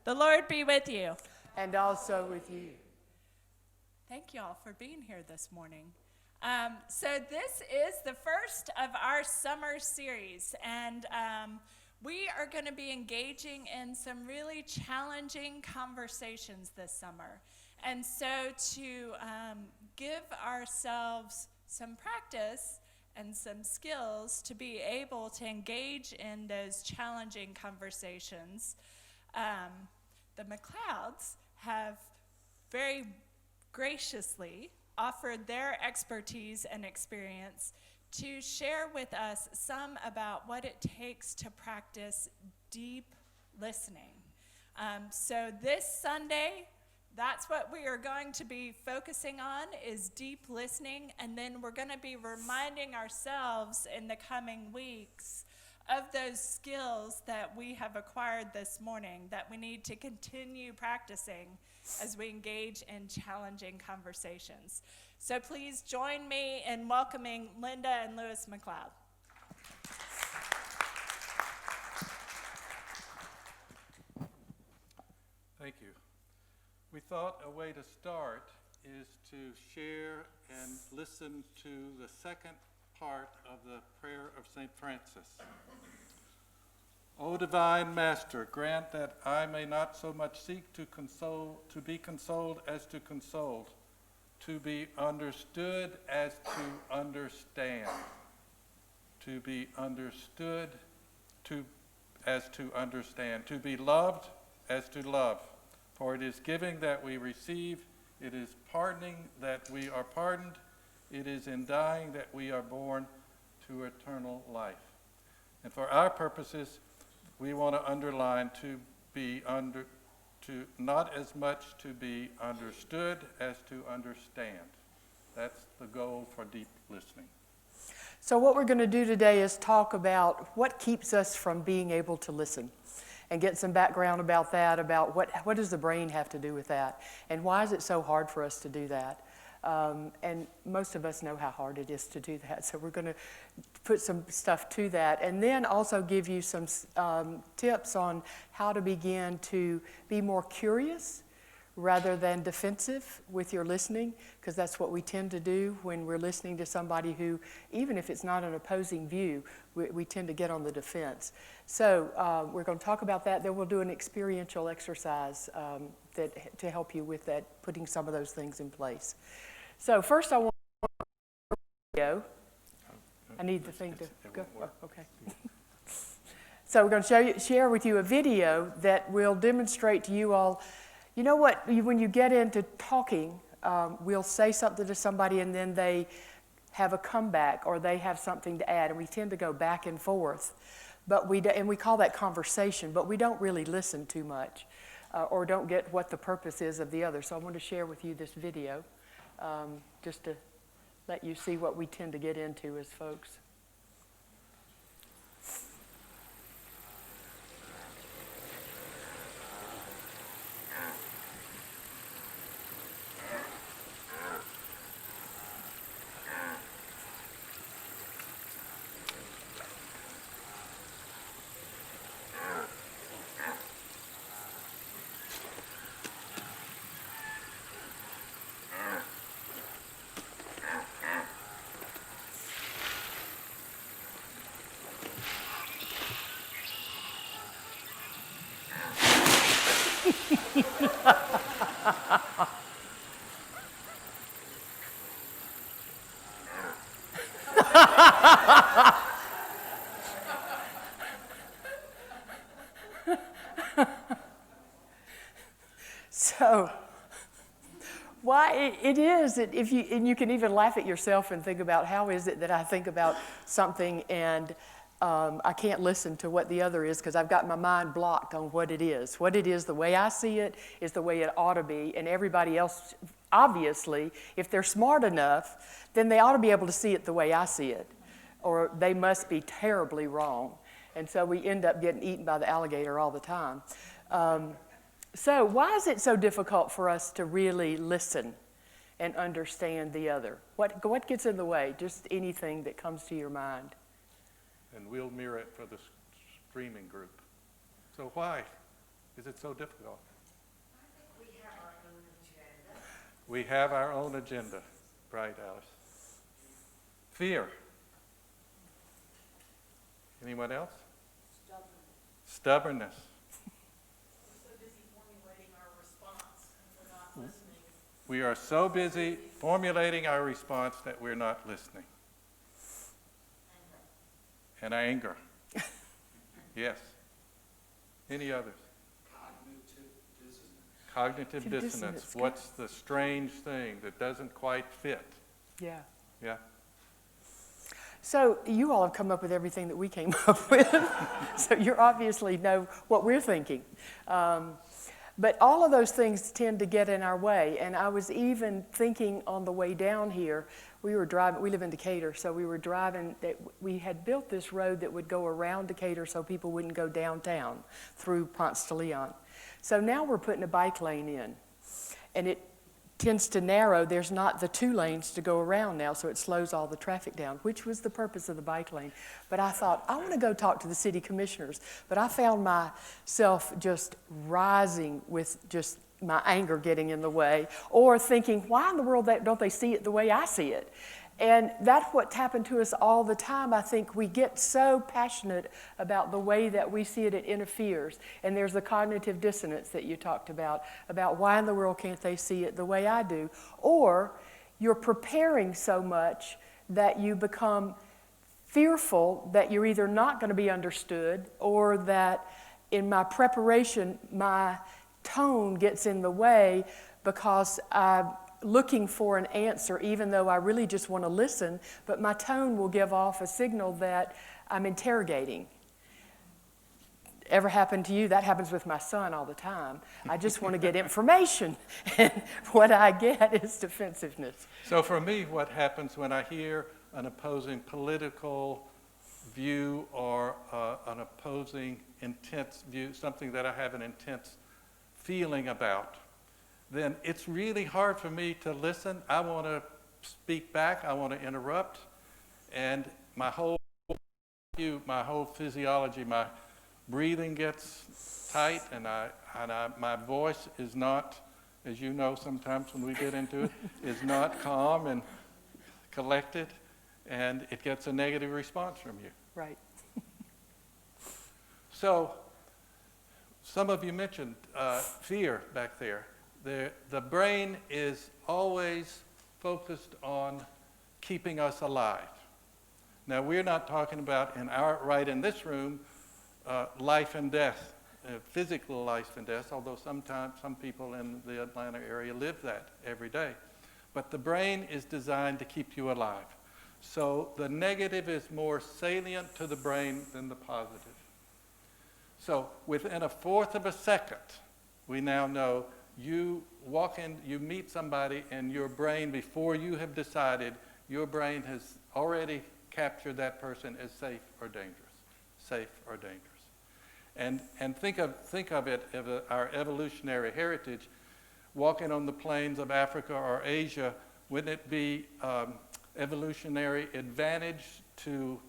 The Lord be with you. And also with you. Thank you all for being here this morning. So this is the first of our summer series, and we are going to be engaging in some really challenging conversations this summer. And so to give ourselves some practice and some skills to be able to engage in those challenging conversations, the Mcleods have very graciously offered their expertise and experience to share with us some about what it takes to practice deep listening. So this Sunday, that's what we are going to be focusing on, is deep listening, and then we're going to be reminding ourselves in the coming weeks of those skills that we have acquired this morning that we need to continue practicing as we engage in challenging conversations. So please join me in welcoming Linda and Lewis Mcleod. Thank you. We thought a way to start is to share and listen to the second part of the prayer of St. Francis. O divine Master, grant that I may not so much seek to be consoled as to console, to be understood as to understand, to be understood as to understand, to be loved as to love. For it is giving that we receive, it is pardoning that we are pardoned, it is in dying that we are born to eternal life. And for our purposes, we want to underline not as much to be understood as to understand. That's the goal for deep listening. So what we're going to do today is talk about what keeps us from being able to listen, and get some background about that, about what does the brain have to do with that, and why is it so hard for us to do that. And most of us know how hard it is to do that, so we're going to put some stuff to that, and then also give you some tips on how to begin to be more curious rather than defensive with your listening, because that's what we tend to do when we're listening to somebody who, even if it's not an opposing view, we tend to get on the defense. So we're going to talk about that. Then we'll do an experiential exercise to help you with that, putting some of those things in place. So first I want a video. I need the thing to go. Oh, okay. So we're going to share with you a video that will demonstrate to you all. You know what, when you get into talking, we'll say something to somebody and then they have a comeback or they have something to add, and we tend to go back and forth. But we call that conversation, but we don't really listen too much or don't get what the purpose is of the other. So I want to share with you this video just to let you see what we tend to get into as folks. So, why it is that and you can even laugh at yourself and think about how is it that I think about something and I can't listen to what the other is because I've got my mind blocked on what it is. What it is, the way I see it, is the way it ought to be, and everybody else, obviously, if they're smart enough, then they ought to be able to see it the way I see it, or they must be terribly wrong. And so we end up getting eaten by the alligator all the time. So why is it so difficult for us to really listen and understand the other? What gets in the way? Just anything that comes to your mind. And we'll mirror it for the streaming group. So why Is it so difficult? We have our own agenda. We have our own agenda. Right, Alice. Fear. Anyone else? Stubbornness. We're so busy formulating our response and we're not listening. We are so busy formulating our response that we're not listening. And anger. Yes. Any others? Cognitive dissonance. Good. What's the strange thing that doesn't quite fit? Yeah. Yeah. So you all have come up with everything that we came up with. So you obviously know what we're thinking. But all of those things tend to get in our way. And I was even thinking on the way down here, we were driving, we live in Decatur, so we were driving, we had built this road that would go around Decatur so people wouldn't go downtown through Ponce de Leon. So now we're putting a bike lane in. And it tends to narrow. There's not the 2 lanes to go around now, so it slows all the traffic down, which was the purpose of the bike lane. But I thought, I want to go talk to the city commissioners. But I found myself just rising with just my anger getting in the way, or thinking, why in the world don't they see it the way I see it? And that's what's happened to us all the time. I think we get so passionate about the way that we see it, it interferes. And there's the cognitive dissonance that you talked about why in the world can't they see it the way I do? Or you're preparing so much that you become fearful that you're either not going to be understood, or that in my preparation, my tone gets in the way because I'm looking for an answer, even though I really just want to listen, but my tone will give off a signal that I'm interrogating. Ever happened to you? That happens with my son all the time. I just want to get information, and what I get is defensiveness. So for me, what happens when I hear an opposing political view or an opposing intense view, something that I have an intense feeling about, then it's really hard for me to listen. I want to speak back. I want to interrupt. And my whole physiology, my breathing gets tight, and my voice is not, as you know sometimes when we get into it, is not calm and collected, and it gets a negative response from you. Right. So, some of you mentioned fear back there. The brain is always focused on keeping us alive. Now, we're not talking about right in this room, life and death, physical life and death, although sometimes some people in the Atlanta area live that every day. But the brain is designed to keep you alive. So the negative is more salient to the brain than the positive. So within 1/4 of a second, we now know you walk in, you meet somebody, and your brain, before you have decided, your brain has already captured that person as safe or dangerous. Safe or dangerous. And think of it as our evolutionary heritage. Walking on the plains of Africa or Asia, wouldn't it be evolutionary advantage to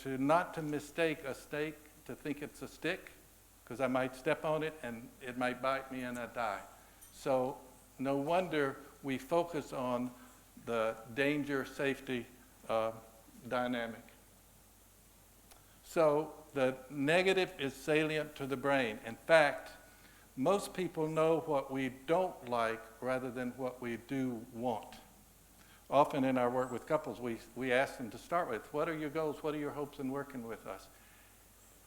not to mistake a stake, to think it's a stick? Because I might step on it and it might bite me and I die. So no wonder we focus on the danger safety dynamic. So the negative is salient to the brain. In fact, most people know what we don't like rather than what we do want. Often in our work with couples, we ask them to start with, what are your goals? What are your hopes in working with us?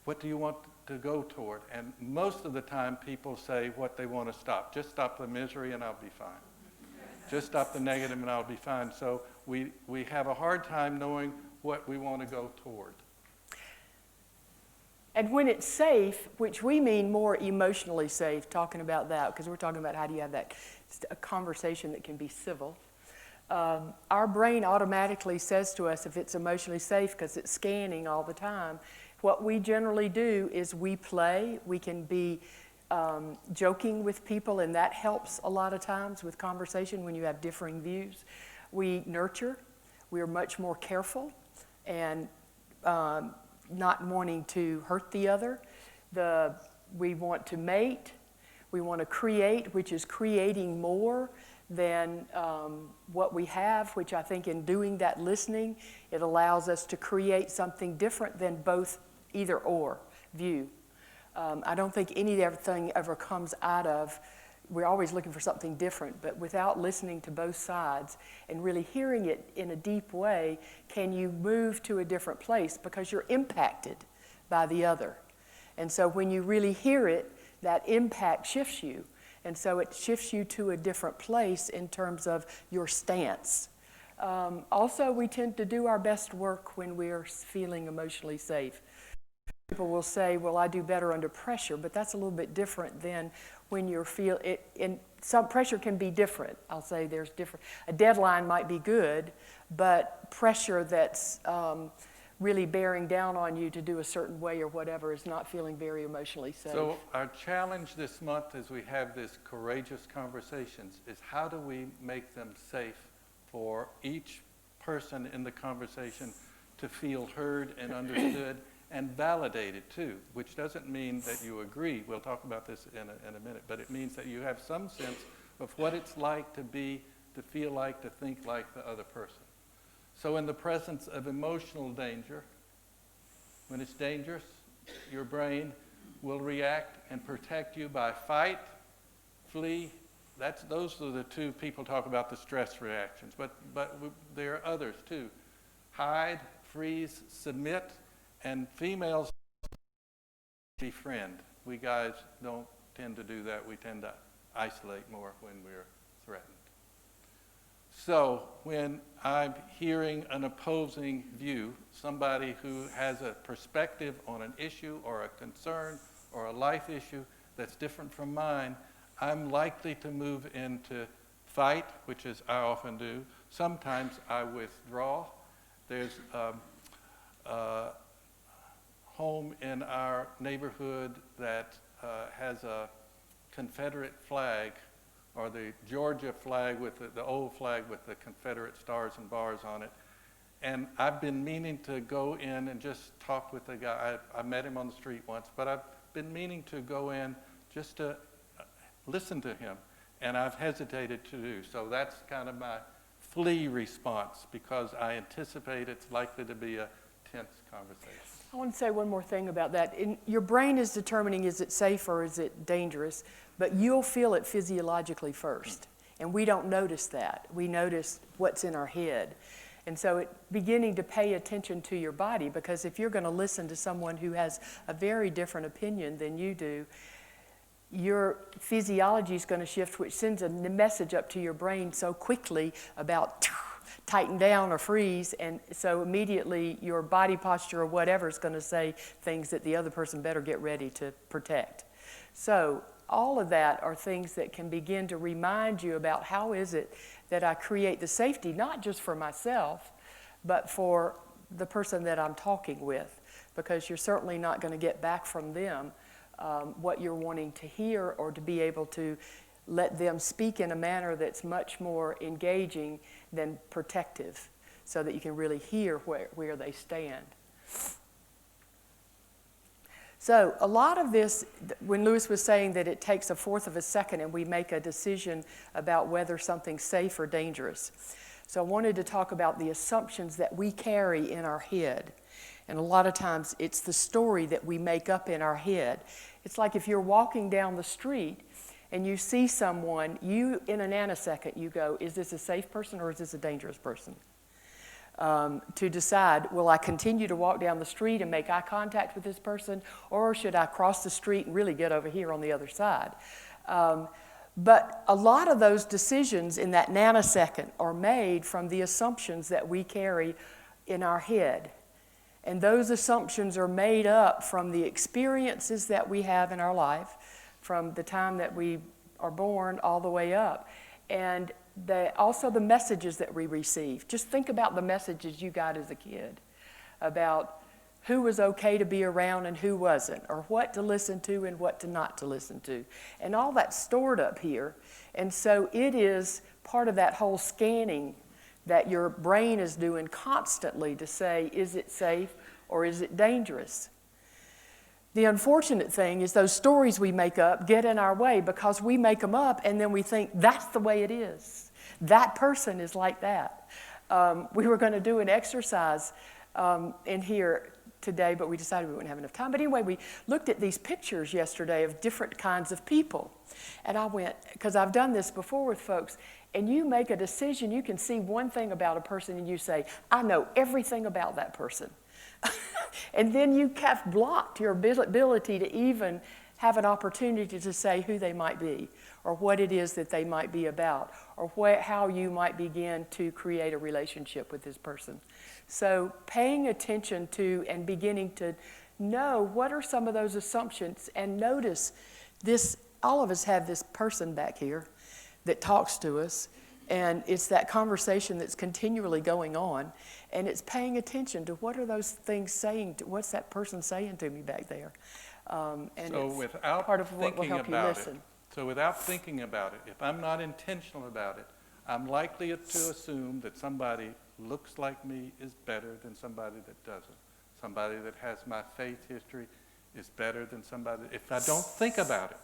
What do you want to go toward? And most of the time people say what they want to stop. Just stop the misery and I'll be fine. Just stop the negative and I'll be fine. So we have a hard time knowing what we want to go toward. And when it's safe, which we mean more emotionally safe, talking about that, because we're talking about how do you have that a conversation that can be civil. Our brain automatically says to us if it's emotionally safe because it's scanning all the time. What we generally do is we play. We can be joking with people, and that helps a lot of times with conversation when you have differing views. We nurture. We are much more careful and not wanting to hurt the other. The we want to mate, we want to create, which is creating more than what we have, which I think in doing that listening, it allows us to create something different than both either or view. I don't think anything ever comes out of, we're always looking for something different, but without listening to both sides and really hearing it in a deep way, can you move to a different place because you're impacted by the other. And so when you really hear it, that impact shifts you. And so it shifts you to a different place in terms of your stance. Also, we tend to do our best work when we're feeling emotionally safe. People will say, well, I do better under pressure, but that's a little bit different than when you're and some pressure can be different. I'll say there's different, a deadline might be good, but pressure that's really bearing down on you to do a certain way or whatever is not feeling very emotionally safe. So our challenge this month as we have this courageous conversations is how do we make them safe for each person in the conversation to feel heard and understood and validated too, which doesn't mean that you agree. We'll talk about this in a minute, but it means that you have some sense of what it's like to feel like, to think like the other person. So in the presence of emotional danger, when it's dangerous, your brain will react and protect you by fight, flee. Those are the two people talk about the stress reactions, but there are others too. Hide, freeze, submit, and females befriend. We guys don't tend to do that. We tend to isolate more when we're threatened. So when I'm hearing an opposing view, somebody who has a perspective on an issue or a concern or a life issue that's different from mine, I'm likely to move into fight, which is I often do. Sometimes I withdraw. There's a home in our neighborhood that has a Confederate flag, or the Georgia flag with the old flag with the Confederate stars and bars on it. And I've been meaning to go in and just talk with the guy. I met him on the street once, but I've been meaning to go in just to listen to him, and I've hesitated to do. So that's kind of my flee response, because I anticipate it's likely to be a tense conversation. I want to say one more thing about that. Your brain is determining is it safe or is it dangerous, but you'll feel it physiologically first. And we don't notice that. We notice what's in our head. And so it's beginning to pay attention to your body, because if you're going to listen to someone who has a very different opinion than you do, your physiology is going to shift, which sends a message up to your brain so quickly about tighten down or freeze, and so immediately your body posture or whatever is going to say things that the other person better get ready to protect. So all of that are things that can begin to remind you about how is it that I create the safety, not just for myself, but for the person that I'm talking with, because you're certainly not going to get back from them what you're wanting to hear, or to be able to let them speak in a manner that's much more engaging than protective, so that you can really hear where they stand. So a lot of this, when Lewis was saying that it takes 1/4 of a second and we make a decision about whether something's safe or dangerous. So I wanted to talk about the assumptions that we carry in our head. And a lot of times it's the story that we make up in our head. It's like if you're walking down the street and you see someone, you, in a nanosecond, you go, is this a safe person or is this a dangerous person? To decide, will I continue to walk down the street and make eye contact with this person, or should I cross the street and really get over here on the other side? But a lot of those decisions in that nanosecond are made from the assumptions that we carry in our head. And those assumptions are made up from the experiences that we have in our life, from the time that we are born all the way up. And also the messages that we receive. Just think about the messages you got as a kid about who was okay to be around and who wasn't, or what to listen to and what to not to listen to. And all that's stored up here. And so it is part of that whole scanning that your brain is doing constantly to say, is it safe or is it dangerous? The unfortunate thing is those stories we make up get in our way because we make them up and then we think that's the way it is. That person is like that. We were going to do an exercise in here today, but we decided we wouldn't have enough time. But anyway, we looked at these pictures yesterday of different kinds of people. And I went, because I've done this before with folks, and you make a decision, you can see one thing about a person and you say, I know everything about that person. And then you have blocked your ability to even have an opportunity to say who they might be or what it is that they might be about or how you might begin to create a relationship with this person. So paying attention to and beginning to know what are some of those assumptions and notice this, all of us have this person back here that talks to us, and it's that conversation that's continually going on, and it's paying attention to what are those things saying, what's that person saying to me back there. And So it's without part of what will thinking help you about listen. So without thinking about it, if I'm not intentional about it, I'm likely to assume that somebody looks like me is better than somebody that doesn't. Somebody that has my faith history is better than somebody, if I don't think about it.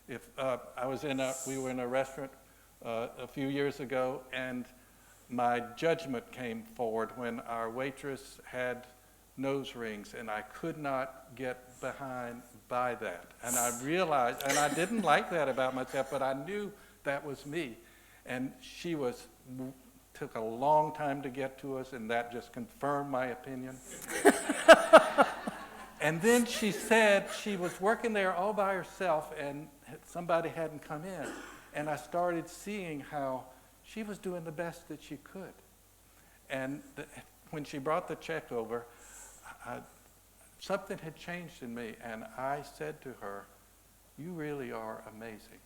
If we were in a restaurant a few years ago, and my judgment came forward when our waitress had nose rings, and I could not get by that. And I realized, and I didn't like that about myself, but I knew that was me. And she took a long time to get to us, and that just confirmed my opinion. And then she said she was working there all by herself, and somebody hadn't come in. And I started seeing how she was doing the best that she could. And when she brought the check over, something had changed in me, and I said to her, "You really are amazing."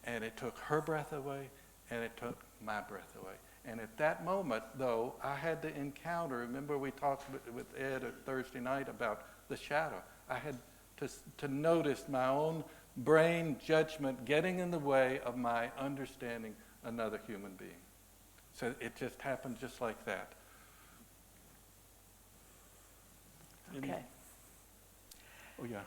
And it took her breath away, and it took my breath away. And at that moment, though, I had to encounter, remember we talked with Ed Thursday night about the shadow. I had to notice my own brain judgment getting in the way of my understanding another human being. So it just happened just like that. Okay. Oh, yeah.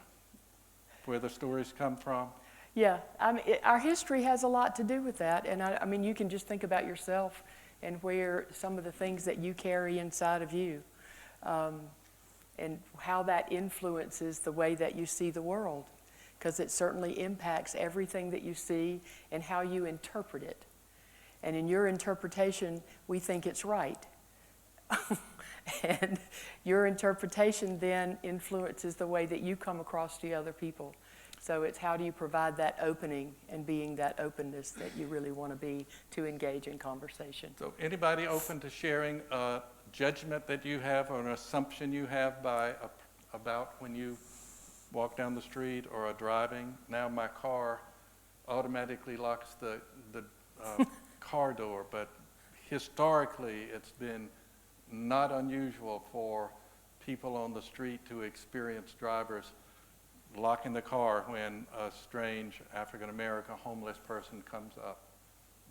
Where the stories come from. Yeah, I mean, our history has a lot to do with that. And I mean, you can just think about yourself and where some of the things that you carry inside of you and how that influences the way that you see the world. Because it certainly impacts everything that you see and how you interpret it. And in your interpretation, we think it's right. And your interpretation then influences the way that you come across to other people. So it's how do you provide that opening and being that openness that you really want to be to engage in conversation. So anybody open to sharing a judgment that you have or an assumption you have about when you walk down the street or are driving? Now my car automatically locks the car door, but historically it's been not unusual for people on the street to experience drivers locking the car when a strange African-American homeless person comes up.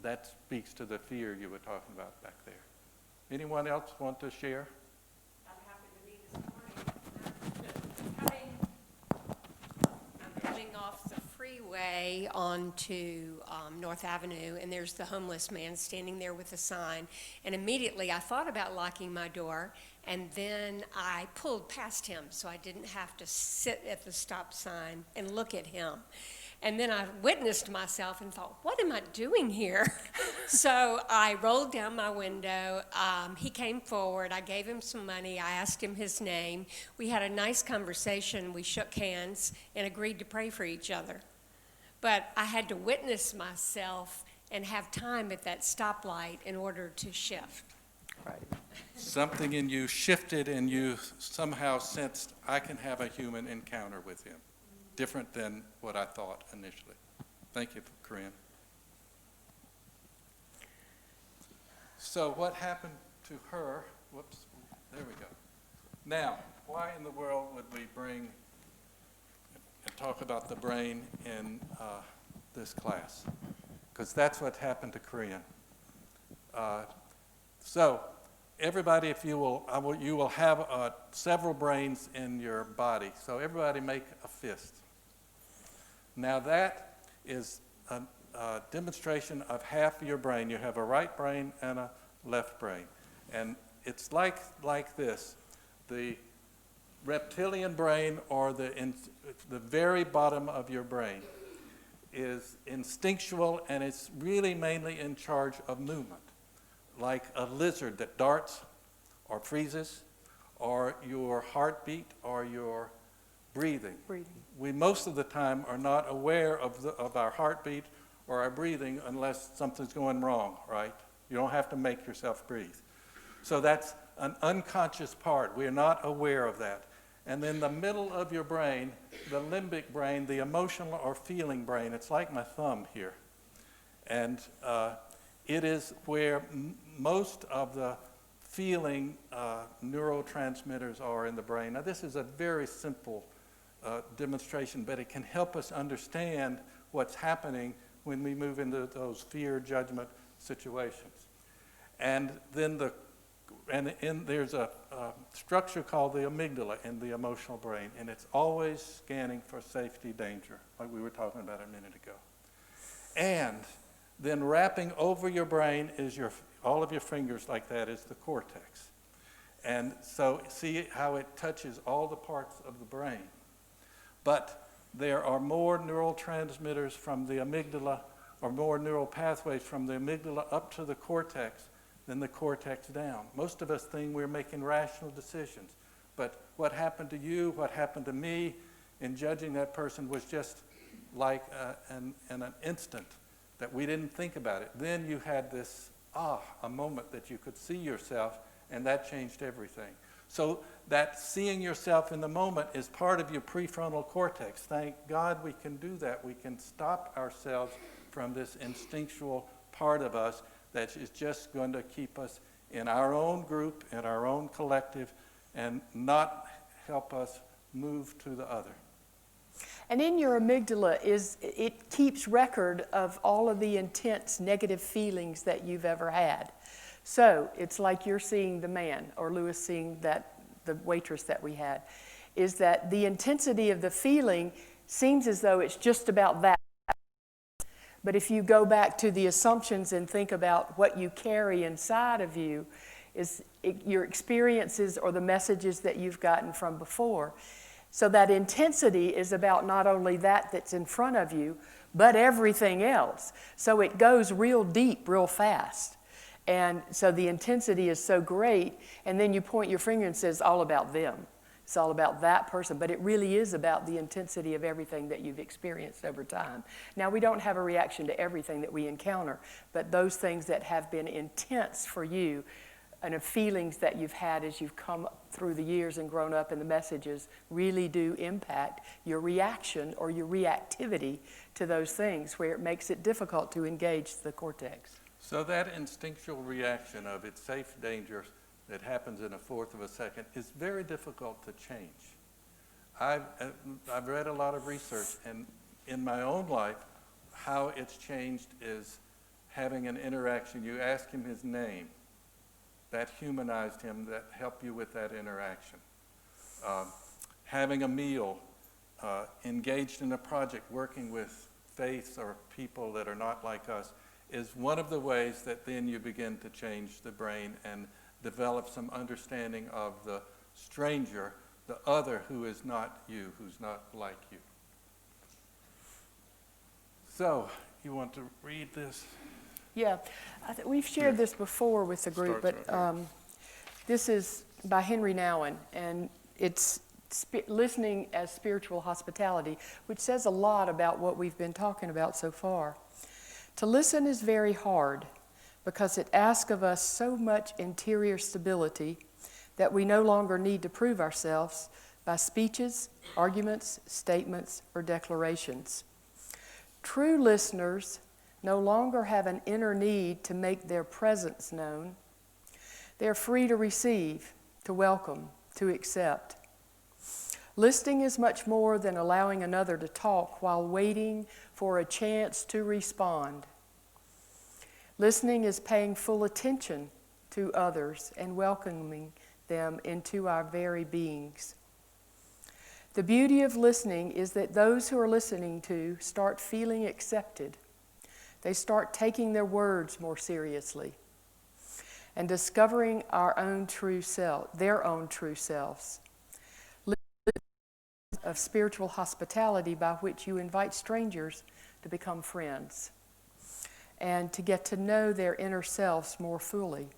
That speaks to the fear you were talking about back there. Anyone else want to share? I'm happy to be this morning. I'm coming off the freeway onto North Avenue, and there's the homeless man standing there with a sign. And immediately I thought about locking my door, and then I pulled past him so I didn't have to sit at the stop sign and look at him. And then I witnessed myself and thought, what am I doing here? So I rolled down my window. He came forward. I gave him some money. I asked him his name. We had a nice conversation. We shook hands and agreed to pray for each other. But I had to witness myself and have time at that stoplight in order to shift. Right. Something in you shifted and you somehow sensed, I can have a human encounter with him. Different than what I thought initially. Thank you, Corinne. So what happened to her, whoops, there we go. Now, why in the world would we bring and talk about the brain in this class? Because that's what happened to Corinne. So everybody, if you will, you will have several brains in your body. So everybody make a fist. Now that is a demonstration of half of your brain. You have a right brain and a left brain. And it's like this. The reptilian brain, or the very bottom of your brain, is instinctual, and it's really mainly in charge of movement, like a lizard that darts or freezes, or your heartbeat or your breathing. We most of the time are not aware of our heartbeat or our breathing unless something's going wrong, right? You don't have to make yourself breathe. So that's an unconscious part. We are not aware of that. And then the middle of your brain, the limbic brain, the emotional or feeling brain, it's like my thumb here. And it is where most of the feeling neurotransmitters are in the brain. Now, this is a very simple demonstration, but it can help us understand what's happening when we move into those fear, judgment situations. And then there's a structure called the amygdala in the emotional brain, and it's always scanning for safety, danger, like we were talking about a minute ago. And then wrapping over your brain is all of your fingers like that is the cortex. And so see how it touches all the parts of the brain. But there are more neural transmitters from the amygdala, or more neural pathways from the amygdala up to the cortex than the cortex down. Most of us think we're making rational decisions. But what happened to you, what happened to me in judging that person was just like in an instant that we didn't think about it. Then you had this, a moment that you could see yourself, and that changed everything. So that seeing yourself in the moment is part of your prefrontal cortex. Thank God we can do that. We can stop ourselves from this instinctual part of us that is just going to keep us in our own group, in our own collective, and not help us move to the other. And in your amygdala it keeps record of all of the intense negative feelings that you've ever had. So it's like you're seeing the man, or Lewis seeing the waitress that we had, is that the intensity of the feeling seems as though it's just about that. But if you go back to the assumptions and think about what you carry inside of you, your experiences or the messages that you've gotten from before. So that intensity is about not only that's in front of you, but everything else. So it goes real deep, real fast. And so the intensity is so great, and then you point your finger and says, all about them. It's all about that person, but it really is about the intensity of everything that you've experienced over time. Now, we don't have a reaction to everything that we encounter, but those things that have been intense for you and the feelings that you've had as you've come through the years and grown up, and the messages really do impact your reaction or your reactivity to those things, where it makes it difficult to engage the cortex. So that instinctual reaction of it's safe, dangerous, that happens in a fourth of a second is very difficult to change. I've read a lot of research, and in my own life, how it's changed is having an interaction. You ask him his name. That humanized him, that helped you with that interaction. Having a meal, engaged in a project, working with faiths or people that are not like us, is one of the ways that then you begin to change the brain and develop some understanding of the stranger, the other who is not you, who's not like you. So, you want to read this? Yeah, we've shared this before with the group, but this is by Henry Nouwen, and it's listening as spiritual hospitality, which says a lot about what we've been talking about so far. To listen is very hard because it asks of us so much interior stability that we no longer need to prove ourselves by speeches, arguments, statements, or declarations. True listeners no longer have an inner need to make their presence known. They're free to receive, to welcome, to accept. Listening is much more than allowing another to talk while waiting for a chance to respond. Listening is paying full attention to others and welcoming them into our very beings. The beauty of listening is that those who are listening to start feeling accepted. They start taking their words more seriously and discovering our own true self, their own true selves. Of spiritual hospitality by which you invite strangers to become friends and to get to know their inner selves more fully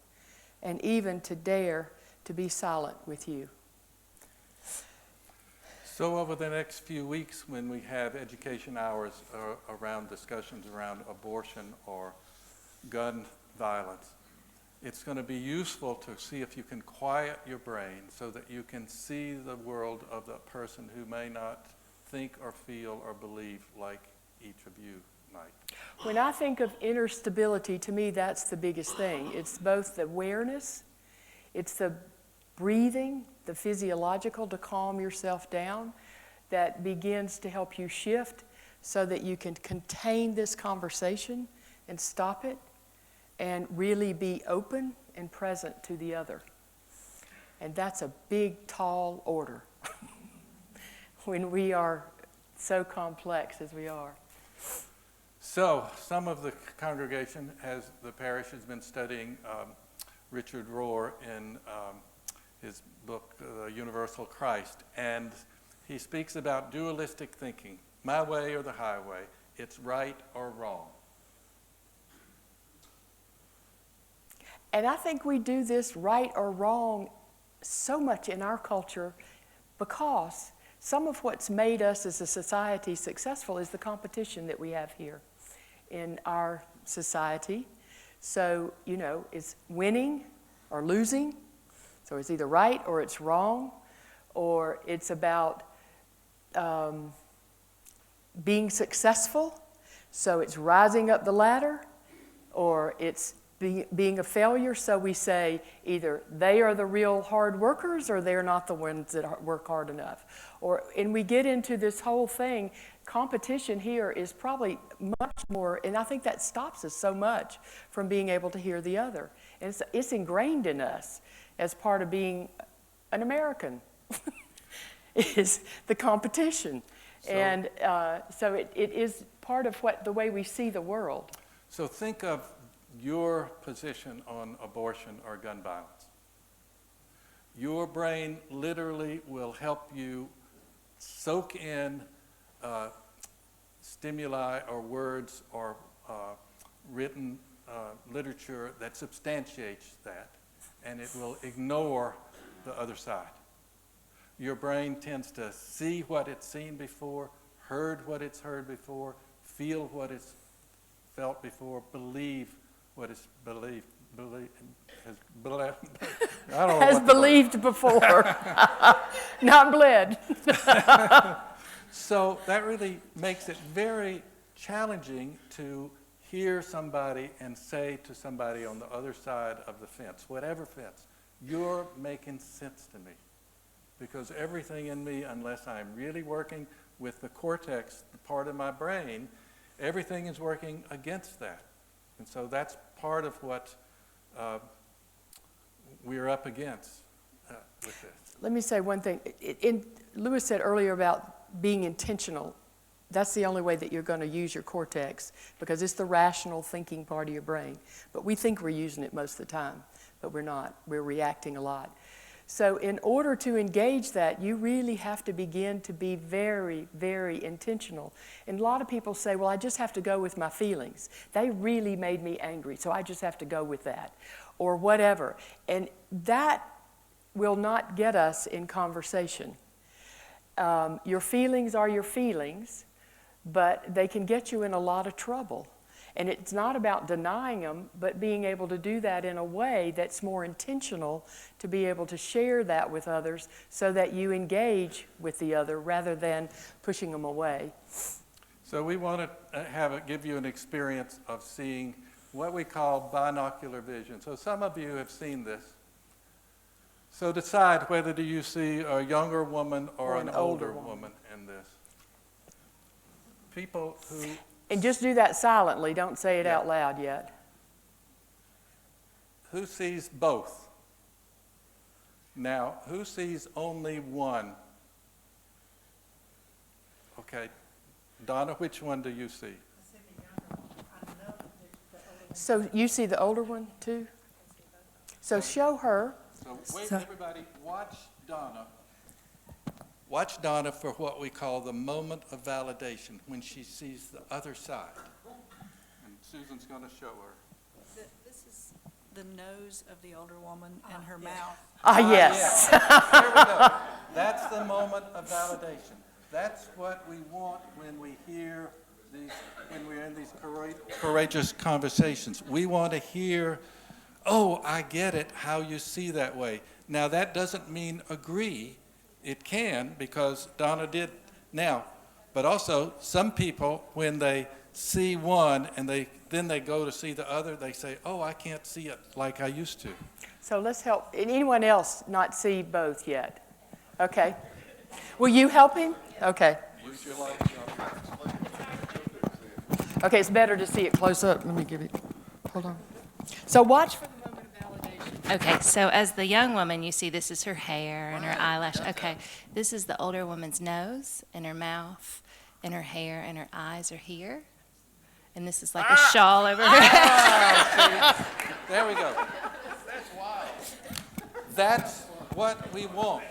and even to dare to be silent with you. So over the next few weeks, when we have education hours around discussions around abortion or gun violence, it's going to be useful to see if you can quiet your brain so that you can see the world of the person who may not think or feel or believe like each of you might. When I think of inner stability, to me that's the biggest thing. It's both the awareness, it's the breathing, the physiological to calm yourself down that begins to help you shift so that you can contain this conversation and stop it and really be open and present to the other. And that's a big, tall order when we are so complex as we are. So some of the congregation, as the parish has been studying Richard Rohr in his book, Universal Christ, and he speaks about dualistic thinking, my way or the highway, it's right or wrong. And I think we do this right or wrong so much in our culture because some of what's made us as a society successful is the competition that we have here in our society. So, you know, it's winning or losing. So it's either right or it's wrong, or it's about being successful. So it's rising up the ladder, or it's being a failure. So we say either they are the real hard workers or they're not the ones that work hard enough. And we get into this whole thing. Competition here is probably much more, and I think that stops us so much from being able to hear the other. And it's ingrained in us as part of being an American, is the competition. And so it is part of the way we see the world. So think of your position on abortion or gun violence. Your brain literally will help you soak in stimuli or words or written literature that substantiates that, and it will ignore the other side. Your brain tends to see what it's seen before, heard what it's heard before, feel what it's felt before, believe what it's believed. Has believed before, not bled. So that really makes it very challenging to hear somebody and say to somebody on the other side of the fence, whatever fence, you're making sense to me. Because everything in me, unless I'm really working with the cortex, the part of my brain, everything is working against that. And so that's part of what we're up against with this. Let me say one thing. Lewis said earlier about being intentional. That's the only way that you're going to use your cortex, because it's the rational thinking part of your brain. But we think we're using it most of the time, but we're not. We're reacting a lot. So in order to engage that, you really have to begin to be very, very intentional. And a lot of people say, well, I just have to go with my feelings. They really made me angry, so I just have to go with that, or whatever. And that will not get us in conversation. Your feelings are your feelings, but they can get you in a lot of trouble. And it's not about denying them, but being able to do that in a way that's more intentional, to be able to share that with others so that you engage with the other rather than pushing them away. So we want to give you an experience of seeing what we call binocular vision. So some of you have seen this. So decide whether do you see a younger woman or an older woman in this. People who... And just do that silently. Don't say it out loud yet. Who sees both? Now, who sees only one? Okay. Donna, which one do you see? So you see the older one too? So show her. So wait, So- everybody, watch Donna. Watch Donna for what we call the moment of validation, when she sees the other side. And Susan's going to show her. This is the nose of the older woman and her mouth. Yes. There we go. That's the moment of validation. That's what we want when we hear these, when we're in these courageous conversations. We want to hear, oh, I get it, how you see that way. Now, that doesn't mean agree. It can, because Donna did now. But also, some people, when they see one and then they go to see the other, they say, oh, I can't see it like I used to. So let's help. And anyone else not see both yet? Okay. Will you help him? Okay. Use your light. Okay, it's better to see it close up. Let me give it. Hold on. So watch for the moment of validation. Okay, so as the young woman, you see this is her hair and her eyelash. Okay, this is the older woman's nose and her mouth and her hair and her eyes are here. And this is like a shawl over her head. There we go. That's wild. That's what we want.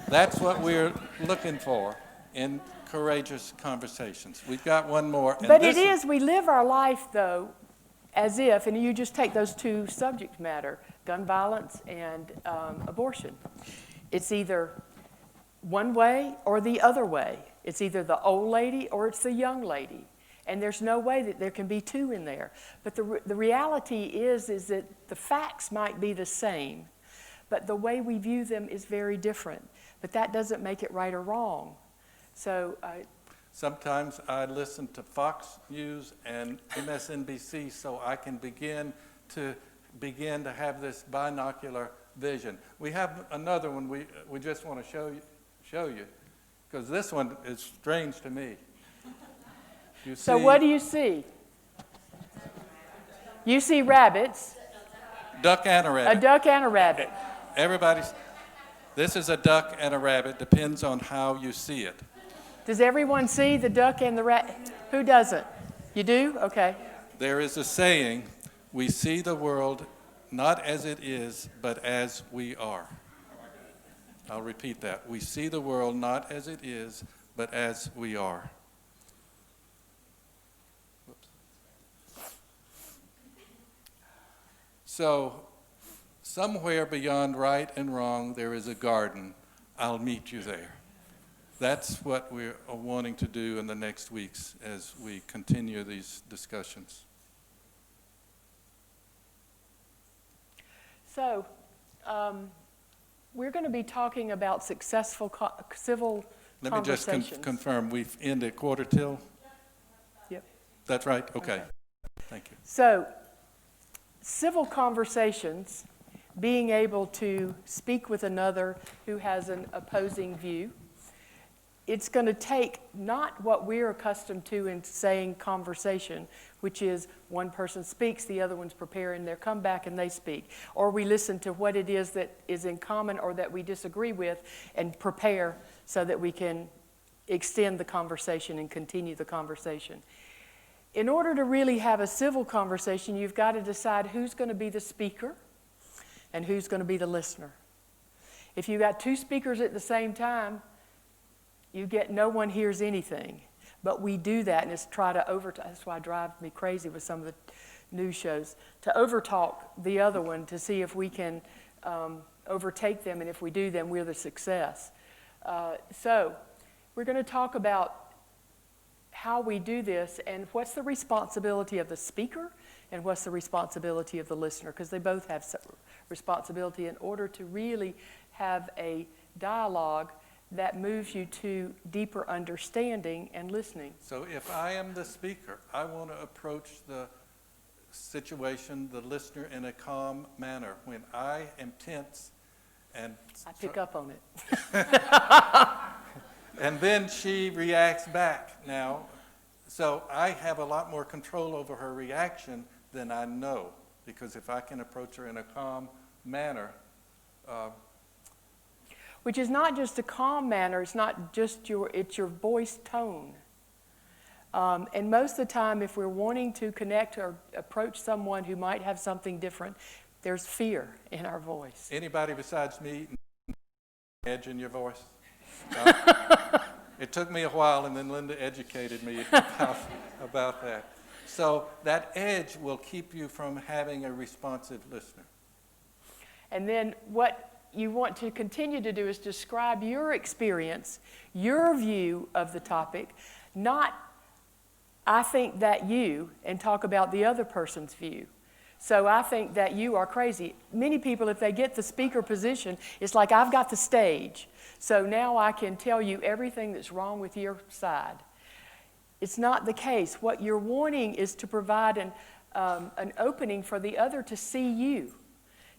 That's what we're looking for in courageous conversations. We've got one more. And But it is, we live our life, though, as if, and you just take those two subject matter, gun violence and abortion. It's either one way or the other way. It's either the old lady or it's the young lady. And there's no way that there can be two in there. But the reality is that the facts might be the same, but the way we view them is very different. But that doesn't make it right or wrong. So sometimes I listen to Fox News and MSNBC so I can begin to have this binocular vision. We have another one we just want to show you, because this one is strange to me. You So see what do you see? You see rabbits, duck and a a rabbit. duck and a rabbit. This is a duck and a rabbit, depends on how you see it. Does everyone see the duck and the rabbit? Who doesn't? You do? Okay. There is a saying, we see the world not as it is, but as we are. I'll repeat that. We see the world not as it is, but as we are. Whoops. So, somewhere beyond right and wrong, there is a garden. I'll meet you there. That's what we're wanting to do in the next weeks as we continue these discussions. So we're going to be talking about successful civil Let me just conversations. confirm, we've ended quarter till? Yep. That's right? Okay. Thank you. So civil conversations, being able to speak with another who has an opposing view, it's going to take not what we're accustomed to in saying conversation, which is one person speaks, the other one's preparing their comeback and they speak. Or we listen to what it is that is in common or that we disagree with and prepare so that we can extend the conversation and continue the conversation. In order to really have a civil conversation, you've got to decide who's going to be the speaker and who's going to be the listener. If you got two speakers at the same time, you get no one hears anything. But we do that, and it's try to overtalk. That's why it drives me crazy with some of the news shows, to overtalk the other one to see if we can overtake them, and if we do, then we're the success. So we're going to talk about how we do this and what's the responsibility of the speaker and what's the responsibility of the listener, because they both have responsibility in order to really have a dialogue that moves you to deeper understanding and listening. So if I am the speaker, I want to approach the situation, the listener, in a calm manner. When I am tense and I pick up on it. and then she reacts back now. So I have a lot more control over her reaction than I know. Because if I can approach her in a calm manner, Which is not just a calm manner, it's not just it's your voice tone. And most of the time, if we're wanting to connect or approach someone who might have something different, there's fear in our voice. anybody besides me, edge in your voice? It took me a while, and then Linda educated me about that. So that edge will keep you from having a responsive listener. And then what you want to continue to do is describe your experience, your view of the topic, not I think that you, and talk about the other person's view. So I think that you are crazy. Many people, if they get the speaker position, it's like I've got the stage. So now I can tell you everything that's wrong with your side. It's not the case. What you're wanting is to provide an opening for the other to see you,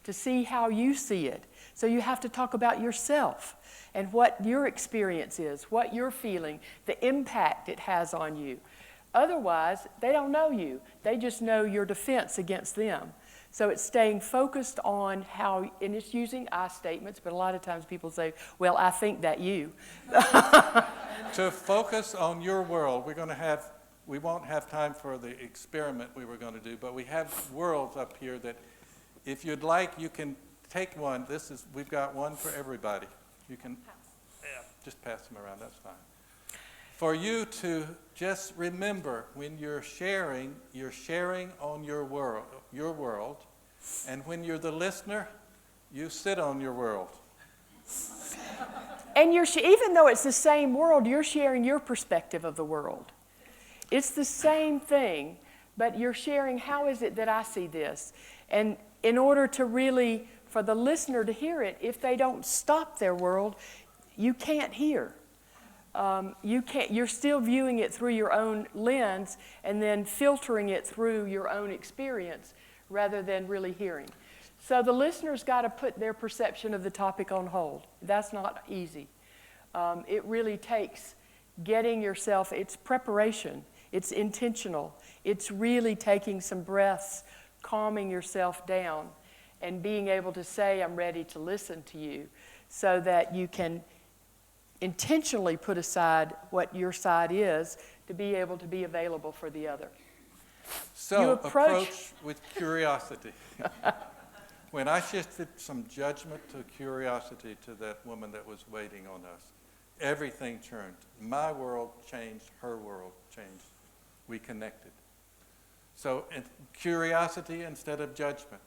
to see how you see it. So you have to talk about yourself and what your experience is, what you're feeling, the impact it has on you. Otherwise, they don't know you. They just know your defense against them. So it's staying focused on how, and it's using I statements, but a lot of times people say, well, I think that you. To focus on your world, we won't have time for the experiment we were going to do, but we have worlds up here that if you'd like, you can take one. We've got one for everybody. You can just pass them around, that's fine. For you to just remember when you're sharing on your world, and when you're the listener, you sit on your world. And even though it's the same world, you're sharing your perspective of the world. It's the same thing, but you're sharing, how is it that I see this? And in order to really, for the listener to hear it, if they don't stop their world, you can't hear. You're still viewing it through your own lens and then filtering it through your own experience rather than really hearing. So the listener's got to put their perception of the topic on hold. That's not easy. It really takes getting yourself, it's preparation, it's intentional, it's really taking some breaths, calming yourself down, and being able to say, I'm ready to listen to you, so that you can intentionally put aside what your side is to be able to be available for the other. So approach with curiosity. When I shifted some judgment to curiosity to that woman that was waiting on us, everything turned. My world changed, her world changed. We connected. So curiosity instead of judgment.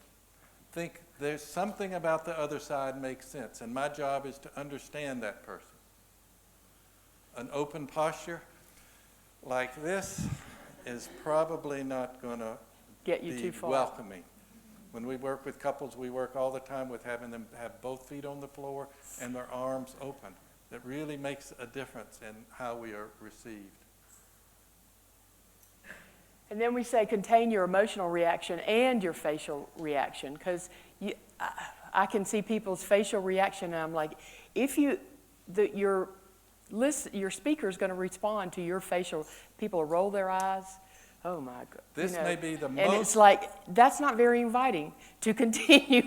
Think there's something about the other side makes sense, and my job is to understand that person. An open posture like this is probably not going to Get you too far. welcoming. When we work with couples, we work all the time with having them have both feet on the floor and their arms open. That really makes a difference in how we are received. And then we say contain your emotional reaction and your facial reaction, because I can see people's facial reaction, and I'm like, your speaker is going to respond to your facial. People roll their eyes. Oh my God! This may be the most. And it's like that's not very inviting to continue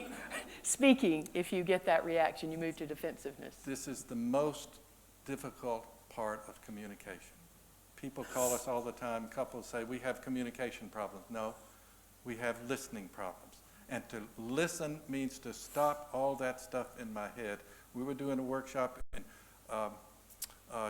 speaking. If you get that reaction, you move to defensiveness. This is the most difficult part of communication. People call us all the time, couples say, we have communication problems. No, we have listening problems. And to listen means to stop all that stuff in my head. We were doing a workshop in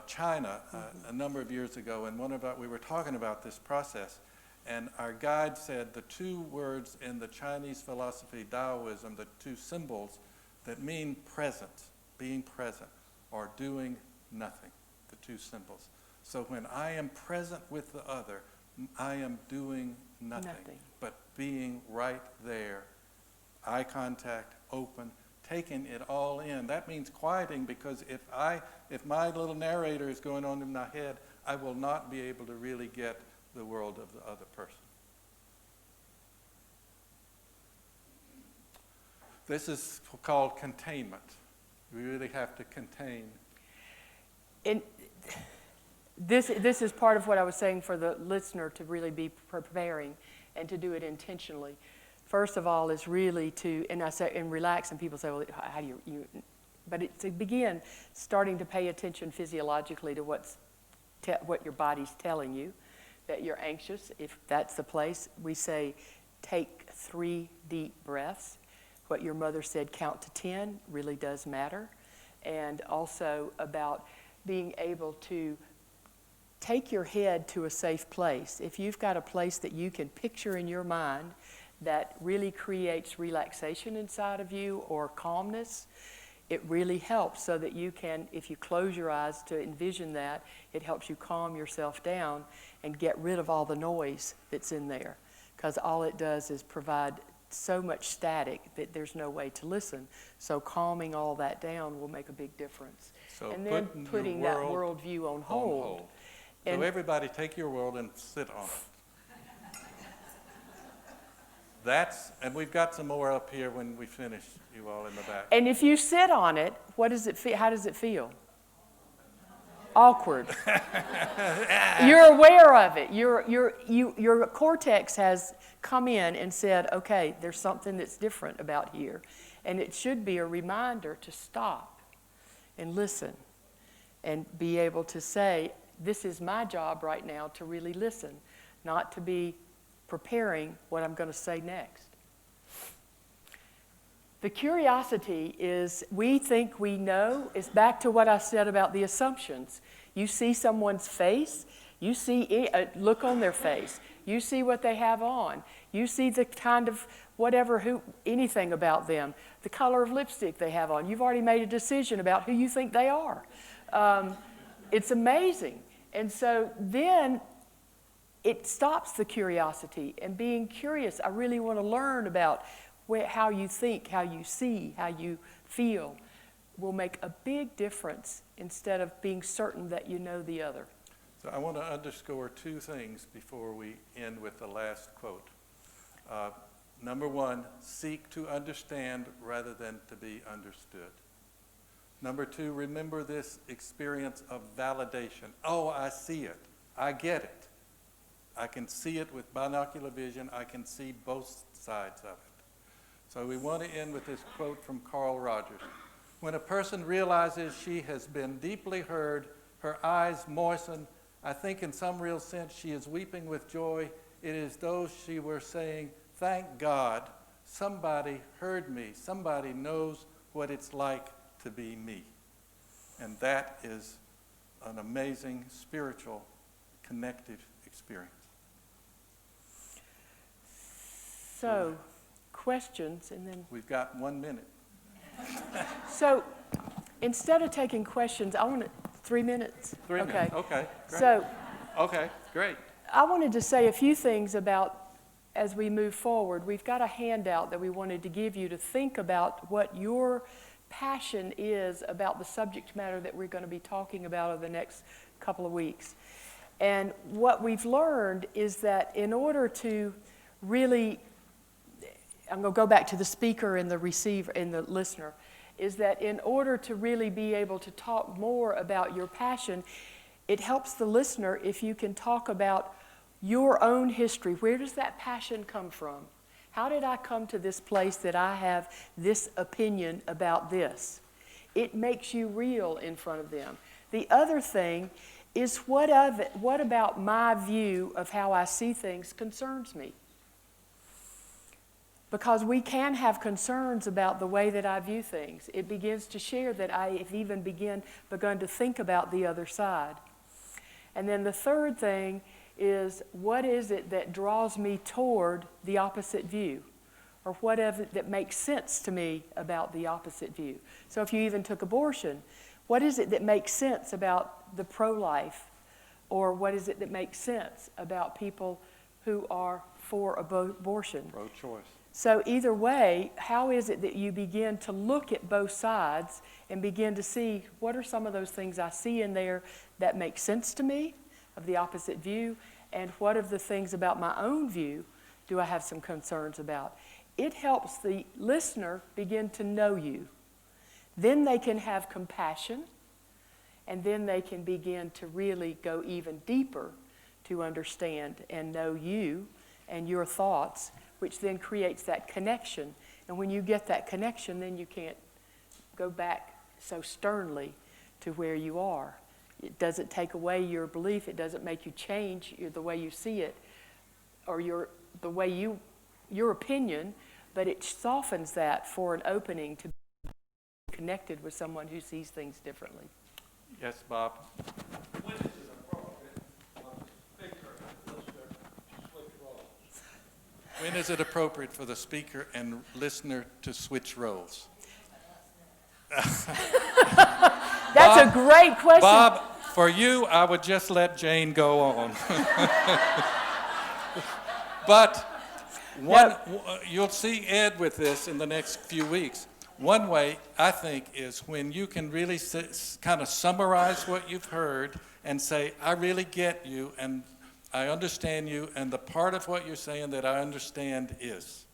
China a number of years ago, and we were talking about this process. And our guide said the two words in the Chinese philosophy, Taoism, the two symbols that mean present, being present, or doing nothing, the two symbols. So when I am present with the other, I am doing nothing. But being right there, eye contact, open, taking it all in. That means quieting, because if my little narrator is going on in my head, I will not be able to really get the world of the other person. This is called containment. We really have to contain. And this is part of what I was saying for the listener to really be preparing and to do it intentionally. first of all, is really to, and I say, and relax, and people say, well, how do you but it's to begin starting to pay attention physiologically to what your body's telling you, that you're anxious. If that's the place, we say, take 3 deep breaths. What your mother said, count to 10, really does matter. And also about being able to take your head to a safe place. If you've got a place that you can picture in your mind that really creates relaxation inside of you or calmness, it really helps so that you can, if you close your eyes to envision that, it helps you calm yourself down and get rid of all the noise that's in there. Because all it does is provide so much static that there's no way to listen. So calming all that down will make a big difference. So And then putting that world worldview on hold. So And everybody take your world and sit on it. And we've got some more up here when we finish, you all in the back. And if you sit on it, what does it feel? How does it feel? Awkward. You're aware of it. Your cortex has come in and said, okay, there's something that's different about here. And it should be a reminder to stop and listen and be able to say, this is my job right now to really listen, not to be preparing what I'm going to say next. The curiosity is, we think we know, is back to what I said about the assumptions. You see someone's face, you see a look on their face, you see what they have on, you see the kind of anything about them, the color of lipstick they have on. You've already made a decision about who you think they are. It's amazing. And so then it stops the curiosity and being curious. I really want to learn about how you think, how you see, how you feel will make a big difference instead of being certain that you know the other. So I want to underscore 2 things before we end with the last quote. Number 1, seek to understand rather than to be understood. Number 2, remember this experience of validation. Oh, I see it. I get it. I can see it with binocular vision. I can see both sides of it. So we want to end with this quote from Carl Rogers. When a person realizes she has been deeply heard, her eyes moisten. I think in some real sense she is weeping with joy. It is though she were saying, thank God, somebody heard me. Somebody knows what it's like to be me. And that is an amazing spiritual connective experience. So, questions, and then... We've got 1 minute. So, instead of taking questions, I want 3 minutes. 3 minutes, okay, great. So, Okay, great. I wanted to say a few things about, as we move forward, we've got a handout that we wanted to give you to think about what your passion is about the subject matter that we're going to be talking about over the next couple of weeks. And what we've learned is that in order to really, I'm going to go back to the speaker and the receiver and the listener, is that in order to really be able to talk more about your passion, it helps the listener if you can talk about your own history. Where does that passion come from? How did I come to this place that I have this opinion about this? It makes you real in front of them. The other thing is, what about my view of how I see things concerns me? Because we can have concerns about the way that I view things. It begins to share that I have even begun to think about the other side. And then the third thing is, what is it that draws me toward the opposite view? Or whatever that makes sense to me about the opposite view. So if you even took abortion, what is it that makes sense about the pro-life? Or what is it that makes sense about people who are for abortion? Pro-choice. So either way, how is it that you begin to look at both sides and begin to see what are some of those things I see in there that make sense to me of the opposite view, and what of the things about my own view do I have some concerns about? It helps the listener begin to know you. Then they can have compassion, and then they can begin to really go even deeper to understand and know you and your thoughts which then creates that connection. And when you get that connection, then you can't go back so sternly to where you are. It doesn't take away your belief. It doesn't make you change the way you see it or the way your opinion, but it softens that for an opening to be connected with someone who sees things differently. Yes, Bob? When is it appropriate for the speaker and listener to switch roles? When is it appropriate for the speaker and listener to switch roles? That's a great question. Bob, for you, I would just let Jane go on. But you'll see Ed with this in the next few weeks. One way, I think, is when you can really kind of summarize what you've heard and say, I really get you, and I understand you, and the part of what you're saying that I understand is.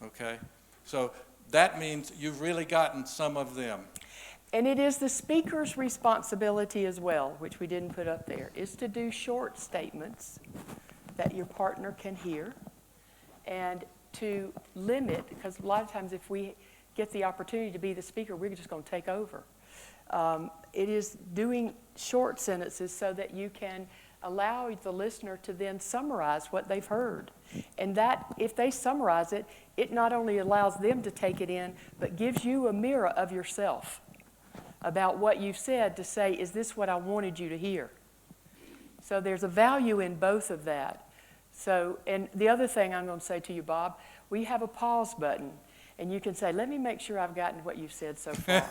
Okay? So that means you've really gotten some of them. And it is the speaker's responsibility as well, which we didn't put up there, is to do short statements that your partner can hear and to limit, because a lot of times if we get the opportunity to be the speaker, we're just going to take over. It is doing short sentences so that you can allow the listener to then summarize what they've heard. And that, if they summarize it, it not only allows them to take it in, but gives you a mirror of yourself about what you've said to say, is this what I wanted you to hear? So there's a value in both of that. So, and the other thing I'm going to say to you, Bob, we have a pause button, and you can say, let me make sure I've gotten what you've said so far.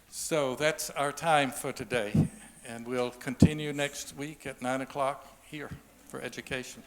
So that's our time for today, and we'll continue next week at 9 o'clock here for education.